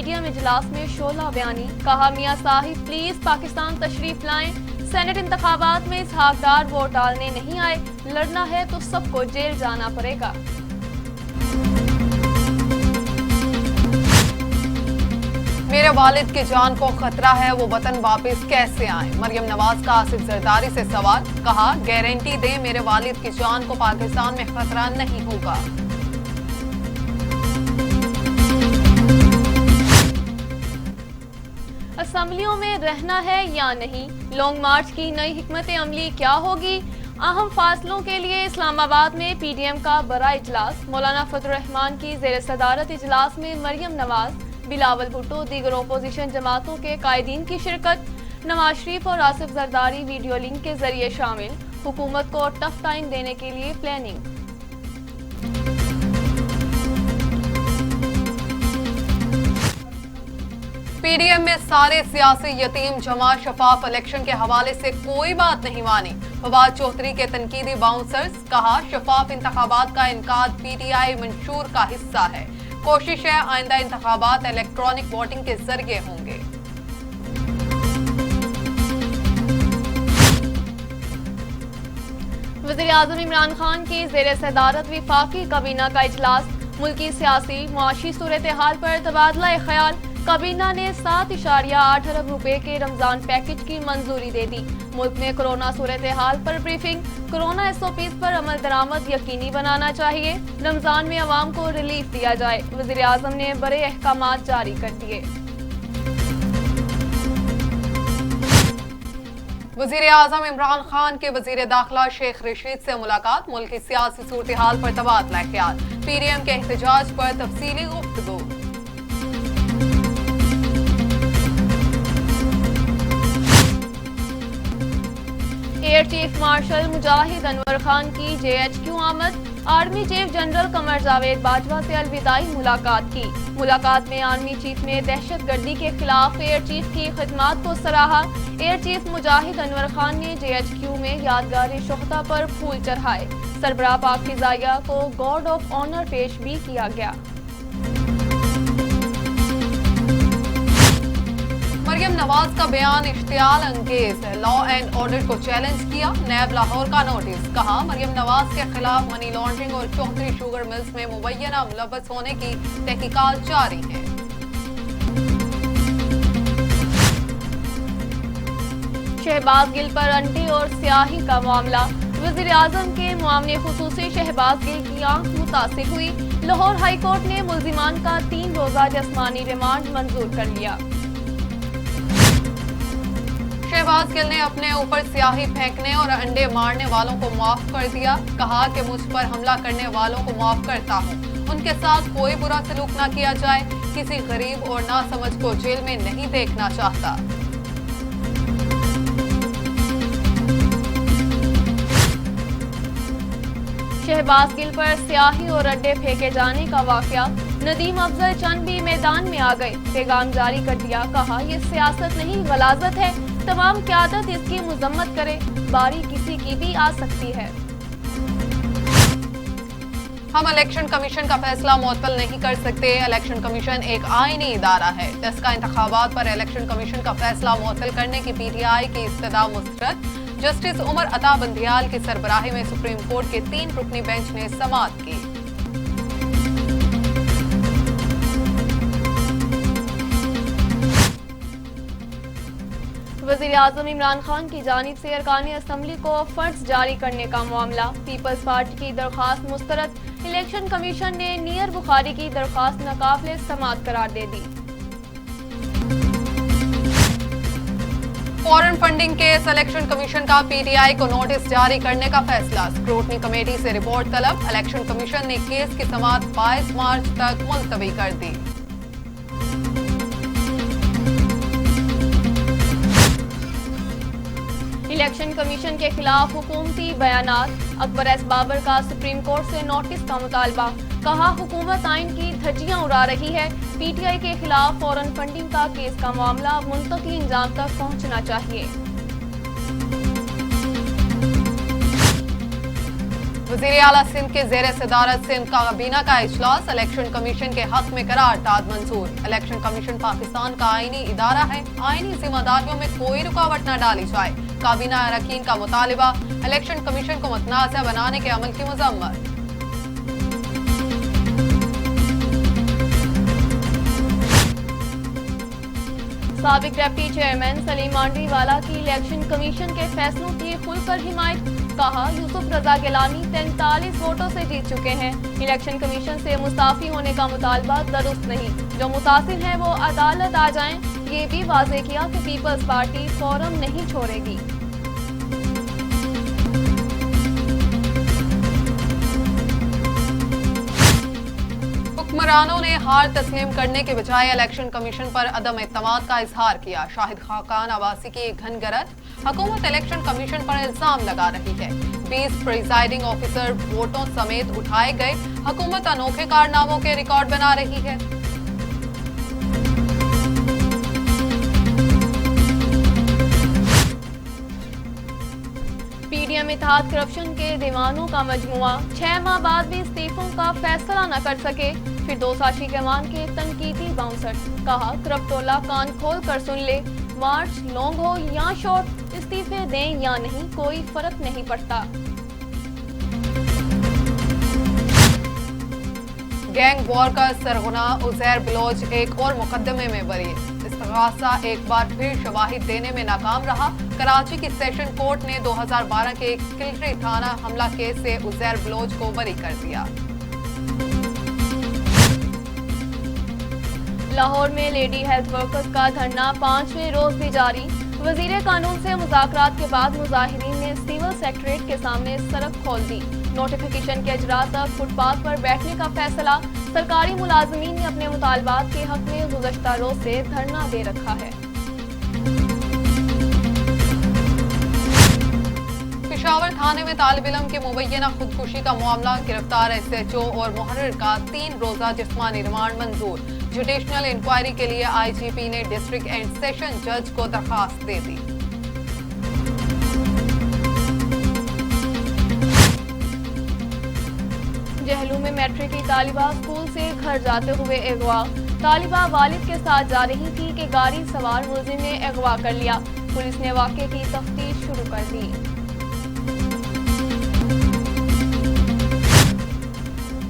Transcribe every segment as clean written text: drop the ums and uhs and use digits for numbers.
P D M اجلاس میں شعلہ بیانی، کہا میاں صاحب پلیز پاکستان تشریف لائیں، سینٹ انتخابات میں اسحاق ڈار ووٹ ڈالنے نہیں آئے، لڑنا ہے تو سب کو جیل جانا پڑے گا۔ میرے والد کی جان کو خطرہ ہے، وہ وطن واپس کیسے آئیں؟ مریم نواز کا آصف زرداری سے سوال، کہا گارنٹی دیں میرے والد کی جان کو پاکستان میں خطرہ نہیں ہوگا۔ اسمبلیوں میں رہنا ہے یا نہیں، لانگ مارچ کی نئی حکمت عملی کیا ہوگی؟ اہم فاصلوں کے لیے اسلام آباد میں پی ڈی ایم کا بڑا اجلاس، مولانا فضل الرحمان کی زیر صدارت اجلاس میں مریم نواز، بلاول بھٹو، دیگر اپوزیشن جماعتوں کے قائدین کی شرکت، نواز شریف اور آصف زرداری ویڈیو لنک کے ذریعے شامل، حکومت کو ٹف ٹائم دینے کے لیے پلاننگ۔ پی ڈی ایم میں سارے سیاسی یتیم جمع، شفاف الیکشن کے حوالے سے کوئی بات نہیں مانی، فواد چودھری کے تنقیدی باؤنسرز، کہا شفاف انتخابات کا انعقاد پی ٹی آئی منشور کا حصہ ہے، کوشش ہے آئندہ انتخابات الیکٹرانک ووٹنگ کے ذریعے ہوں گے۔ وزیر اعظم عمران خان کی زیر صدارت وفاقی کابینہ کا اجلاس، ملکی سیاسی معاشی صورتحال پر تبادلہ خیال، کابینہ نے 7.8 ارب روپے کے رمضان پیکج کی منظوری دے دی، ملک میں کرونا صورتحال پر briefing, corona S O Ps پر عمل درآمد یقینی بنانا چاہیے، رمضان میں عوام کو ریلیف دیا جائے، وزیر اعظم نے بڑے احکامات جاری کر دیے۔ وزیر اعظم عمران خان کے وزیر داخلہ شیخ رشید سے ملاقات، ملک کی سیاسی صورتحال پر تبادلہ خیال، پی ڈی ایم کے احتجاج پر تفصیلی گفتگو۔ ایئر چیف مارشل مجاہد انور خان کی جے ایچ کیو آمد، army chief general Qamar Javed Bajwa سے الوداعی ملاقات کی، ملاقات میں آرمی چیف نے دہشت گردی کے خلاف ایئر چیف کی خدمات کو سراہا، ایئر چیف مجاہد انور خان نے جے ایچ کیو میں یادگار شہداء پر پھول چڑھائے، سربراہ پاک فضائیہ کو گارڈ آف آنر پیش بھی کیا گیا۔ مریم نواز کا بیان اشتعال انگیز ہے، لا اینڈ آرڈر کو چیلنج کیا، نیب لاہور کا نوٹس، کہا مریم نواز کے خلاف منی لانڈرنگ اور چودھری شوگر ملز میں مبینہ ملوث ہونے کی تحقیقات جاری ہیں۔ شہباز گل پر انڈے اور سیاہی کا معاملہ، وزیر اعظم کے معاون خصوصی شہباز گل کی آنکھ متاثر ہوئی، لاہور ہائی کورٹ نے ملزمان کا 3 روزہ جسمانی ریمانڈ منظور کر لیا۔ شہباز گل نے اپنے اوپر سیاہی پھینکنے اور انڈے مارنے والوں کو معاف کر دیا، کہا کہ مجھ پر حملہ کرنے والوں کو معاف کرتا ہوں، ان کے ساتھ کوئی برا سلوک نہ کیا جائے، کسی غریب اور ناسمجھ کو جیل میں نہیں دیکھنا چاہتا۔ شہباز گل پر سیاہی اور اڈے پھینکے جانے کا واقعہ، ندیم افضل چند بھی میدان میں آ گئے، پیغام جاری کر دیا، کہا یہ سیاست نہیں غلاظت ہے، تمام قیادت اس کی مذمت کرے، باری کسی کی بھی آ سکتی ہے۔ ہم الیکشن کمیشن کا فیصلہ معطل نہیں کر سکتے، الیکشن کمیشن ایک آئینی ادارہ ہے، ٹسکا انتخابات پر الیکشن کمیشن کا فیصلہ معطل کرنے کی پی ٹی آئی کی استدعا مسترد، جسٹس عمر عطا بندیال کی سربراہی میں سپریم کورٹ کے 3 رکنی بینچ نے سماعت کی۔ وزیر اعظم عمران خان کی جانب سے ارکان اسمبلی کو فنڈز جاری کرنے کا معاملہ، پیپلز پارٹی کی درخواست مسترد، الیکشن کمیشن نے نیر بخاری کی درخواست ناقابل سماعت قرار دے دی۔ فورن فنڈنگ کیس، الیکشن کمیشن کا پی ٹی آئی کو نوٹس جاری کرنے کا فیصلہ، اسکروٹنی کمیٹی سے رپورٹ طلب، الیکشن کمیشن نے کیس کی سماعت 22 مارچ تک ملتوی کر دی۔ الیکشن کمیشن کے خلاف حکومتی بیانات، اکبر ایس بابر کا سپریم کورٹ سے نوٹس کا مطالبہ، کہا حکومت آئین کی دھجیاں اڑا رہی ہے، پی ٹی آئی کے خلاف فورن فنڈنگ کا کیس کا معاملہ منطقی انجام تک پہنچنا چاہیے۔ वज़ीर आला सिंध के ज़ेर सदारत सिंध काबीना का इजलास, इलेक्शन कमीशन के हक में करारदाद मंजूर। इलेक्शन कमीशन पाकिस्तान का आईनी इदारा है, आईनी जिम्मेदारियों में कोई रुकावट न डाली जाए। काबीना अरकान का मुतालिबा, इलेक्शन कमीशन को मुतनाज़ बनाने के अमल की मजम्मत। साबिक डिप्टी चेयरमैन सलीम मांडवीवाला की इलेक्शन कमीशन के फैसलों की खुलकर हिमायत, कहा यूसुफ रजा गिलानी 43 वोटों से जीत चुके हैं। इलेक्शन कमीशन से मुस्ताफी होने का मुतालबा दुरुस्त नहीं, जो मुतासिर हैं वो अदालत आ जाएं। ये भी वाज़ेह किया कि पीपल्स पार्टी फोरम नहीं छोड़ेगी। हुक्मरानों ने हार तस्लीम करने के बजाय इलेक्शन कमीशन पर अदम एतमाद का इजहार किया। शाहिद खाकान अब्बासी की घनगरत, हुकूमत इलेक्शन कमीशन पर इल्जाम लगा रही है। 20 प्रिजाइडिंग ऑफिसर वोटों समेत उठाए गए, हुकूमत अनोखे कारनामों के रिकॉर्ड बना रही है। पीडीएम इत्तेहाद करप्शन के दीवानों का मजमुआ 6 माह बाद भी इस्तीफों का फैसला न कर सके। फिर दो साशी कमान के तनकीदी बाउंसर, कहा करप्टोला कान खोल कर सुन ले, मार्च लॉन्ग हो या शॉर्ट, इस्तीफे दें या नहीं कोई फर्क नहीं पड़ता। गैंग वॉर का सरगना उजैर बलोच एक और मुकदमे में बरी। इस्तिगासा एक बार फिर शवाहिद देने में नाकाम रहा। कराची की सेशन कोर्ट ने 2012 के किलरी थाना हमला केस से उजैर बलोच को बरी कर दिया। लाहौर में लेडी हेल्थ वर्कर्स का धरना 5वें रोज भी जारी। वजीर कानून से मुज़ाकरात के बाद मुजाहिरीन ने सिविल सेक्रेटरीट के सामने सड़क खोल दी। नोटिफिकेशन के अजरा तक फुटपाथ पर बैठने का फैसला। सरकारी मुलाजमीन ने अपने मुतालबात के हक में गुज़श्ता रोज से धरना दे रखा है। पेशावर थाने में तालिब इल्म की मुबैना खुदकुशी का मामला, गिरफ्तार SHO और मुहर्रिर का 3 रोजा जिस्मानी रिमांड मंजूर। जुडिशनल इंक्वायरी के लिए IGP ने डिस्ट्रिक्ट एंड सेशन जज को दरखास्त दे दी। जहलू में मैट्रिक की तालिबा स्कूल से घर जाते हुए अगवा। तालिबा वालिद के साथ जा रही थी कि गाड़ी सवार मुलजिम ने अगवा कर लिया। पुलिस ने वाक़े की तफ्तीश शुरू कर दी।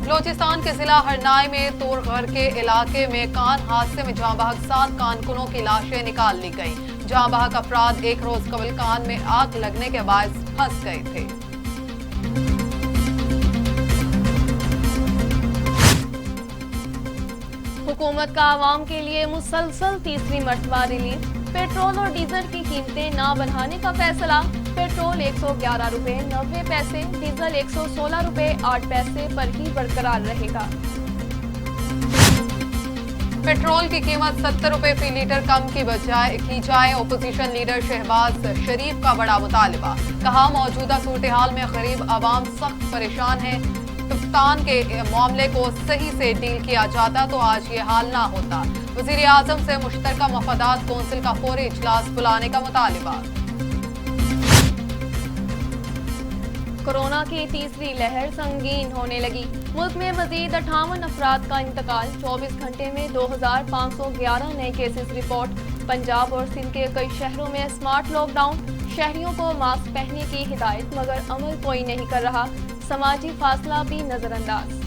बलोचिस्तान के जिला हरनाई में तोरघर के इलाके में कान हादसे में जाँ बहक 7 कारकुनों की लाशें निकाल ली गई। जाँ बहक अफराद एक रोज कबल कान में आग लगने के बाद फंस गए थे। हुकूमत का आवाम के लिए मुसलसल तीसरी मर्तबा रिलीफ। पेट्रोल और डीजल की कीमतें ना बढ़ाने का फैसला। पेट्रोल 111 रुपए 90 पैसे, डीजल 116 रुपए 8 पैसे पर ही बरकरार रहेगा। पेट्रोल की कीमत 70 रुपए फी लीटर कम की जाए। ओपोजिशन लीडर शहबाज शरीफ का बड़ा मुतालिबा, कहा मौजूदा सूरत हाल में गरीब आवाम सख्त परेशान है। कप्तान के मामले को सही से डील किया जाता तो आज ये हाल ना होता। वज़ीर आज़म से मुश्तरका मफादात कौंसिल का फौरी इजलास बुलाने का मुतालिबा। कोरोना की तीसरी लहर संगीन होने लगी। मुल्क में मजीद 58 अफराद का इंतकाल। 24 घंटे में 2511 नए केसेस रिपोर्ट। पंजाब और सिंध के कई शहरों में स्मार्ट लॉकडाउन। शहरियों को मास्क पहनने की हिदायत, मगर अमल कोई नहीं कर रहा। समाजी फासला भी नजरअंदाज।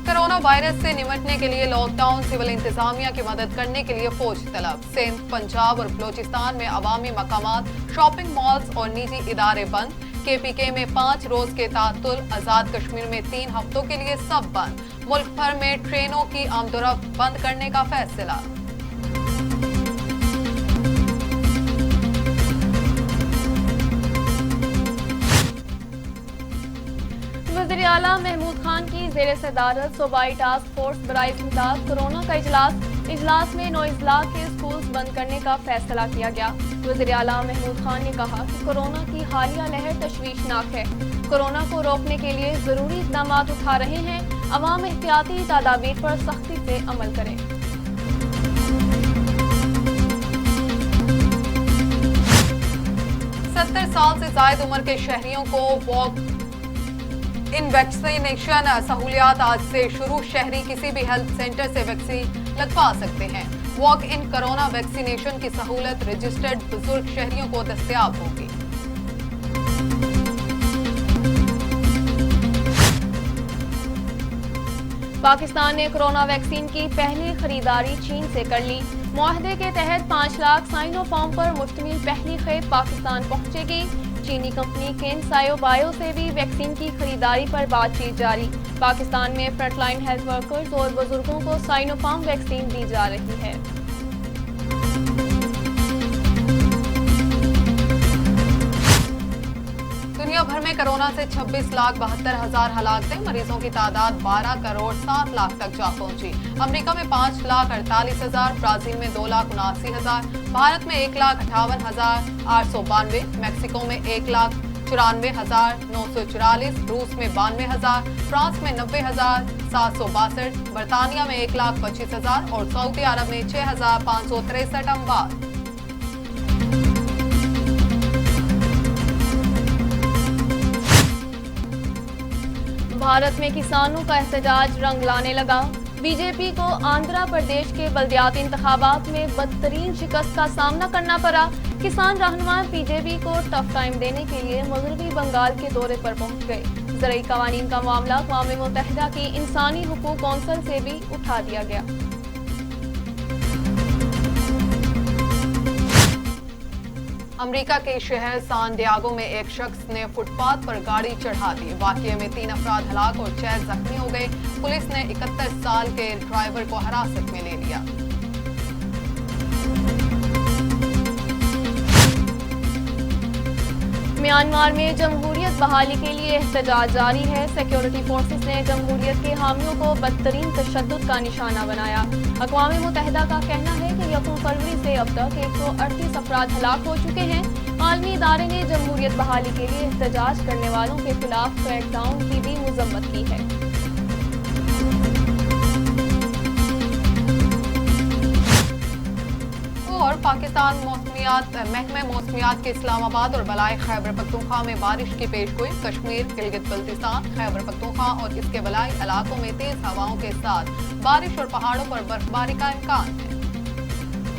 कोरोना वायरस से निपटने के लिए लॉकडाउन, सिविल इंतजामिया की मदद करने के लिए फौज तलब। सिंध, पंजाब और बलोचिस्तान में अवामी मकामात, शॉपिंग मॉल्स और निजी इदारे बंद। KPK में 5 रोज के तातुल। आजाद कश्मीर में 3 हफ्तों के लिए सब बंद। मुल्क भर में ट्रेनों की आमदोरफ्त बंद करने का फैसला। वज़ीर आला महमूद खान की ज़ेर सदारत सूबाई टास्क फोर्स बराए इम्दाद कोरोना का इजलास में 9 अजला के स्कूल्स बंद करने का फैसला किया गया। वज़ीर आला महमूद खान ने कहा कि कोरोना की हालिया लहर तशवीशनाक है। कोरोना को रोकने के लिए जरूरी इक़दाम उठा रहे हैं। अवाम एहतियाती तदाबीर पर सख्ती से अमल करें। 71 साल से जायद उम्र के शहरियों को वॉक इन वैक्सीनेशन सहूलियात आज से शुरू। शहरी किसी भी हेल्थ सेंटर से वैक्सीन लगवा सकते हैं। वॉक इन कोरोना वैक्सीनेशन की सहूलत रजिस्टर्ड बुजुर्ग शहरियों को दस्तयाब होगी। पाकिस्तान ने कोरोना वैक्सीन की पहली खरीदारी चीन से कर ली। मुआहदे के तहत 5 लाख साइनोफार्म पर मुश्तमिल पहली खेप पाकिस्तान पहुंचेगी। चीनी कंपनी केनसायो बायो से भी वैक्सीन की खरीदारी पर बातचीत जारी। पाकिस्तान में फ्रंटलाइन हेल्थ वर्कर्स और बुजुर्गों को साइनोफार्म वैक्सीन दी जा रही है। दुनिया भर में कोरोना से 26,72,000 हलाकतें, मरीजों की तादाद 12 करोड़ 7 लाख तक जा पहुंची। अमेरिका में 5,48,000, ब्राजील में 2,79,000, भारत में 1,58,892, मैक्सिको में 1,94,944, रूस में 92,000, फ्रांस में 90,762, बर्तानिया में 1,25,000 और सऊदी अरब में 6,563 अमवात। भारत में किसानों का एहतजाज रंग लाने लगा। बीजेपी को आंध्र प्रदेश के बल्दियाती इंतखाबात में बदतरीन शिकस्त का सामना करना पड़ा। किसान रहनुमा बीजेपी को टफ टाइम देने के लिए मगरबी बंगाल के दौरे पर पहुंच गए। ज़राई कवानीन का मामला अक़वाम मुत्तहिदा की इंसानी हुकूक कौंसिल से भी उठा दिया गया। अमेरिका के शहर सान डियागो में एक शख्स ने फुटपाथ पर गाड़ी चढ़ा दी। वाकये में 3 अफराद हलाक और 6 जख्मी हो गए। पुलिस ने 31 साल के ड्राइवर को हिरासत में ले लिया। म्यांमार में जमहूरियत बहाली के लिए एहतजाज जारी है। सिक्योरिटी फोर्सेस ने जमहूरियत के हामियों को बदतरीन तशद्दुद का निशाना बनाया। अक़वाम मुत्तहिदा का कहना है कि 1 फरवरी से अब तक 138 अफराद हलाक हो चुके हैं। आलमी इदारे ने जमहूरियत बहाली के लिए एहतजाज करने वालों के खिलाफ क्रैकडाउन की भी मज़म्मत की है। और पाकिस्तान महकमे मौसमियात के इस्लामाबाद और बलाई खैबर पख्तूनख्वा में बारिश की पेशगोई। कश्मीर, गिलगित बल्तिस्तान, खैबर पख्तूनख्वा और इसके बलाई इलाकों में तेज हवाओं के साथ बारिश और पहाड़ों पर बर्फबारी का इम्कान है।